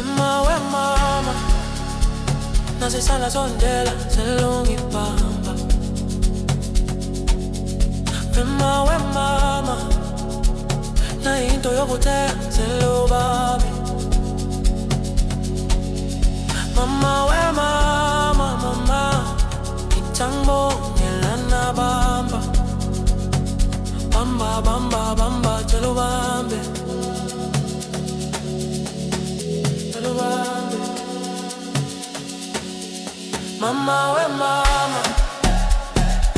mama, nasisala sondela selungibamba. Mama, na into yokuthea selubambe. Mama, mama, ngiyabongela nabamba. Bamba, selubambe. Mama,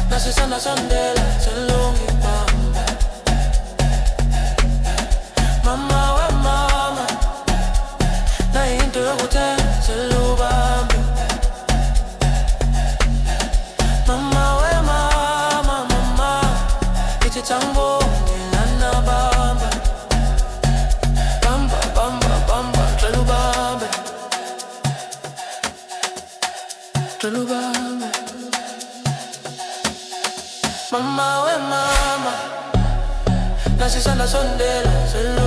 nasisala sondela selungibamba. Mama, na into yokuthea selubambe. Mama, ithi ngiyabongela nabamba. Bamba, selubambe. Mama, nasisala sondela selubambe.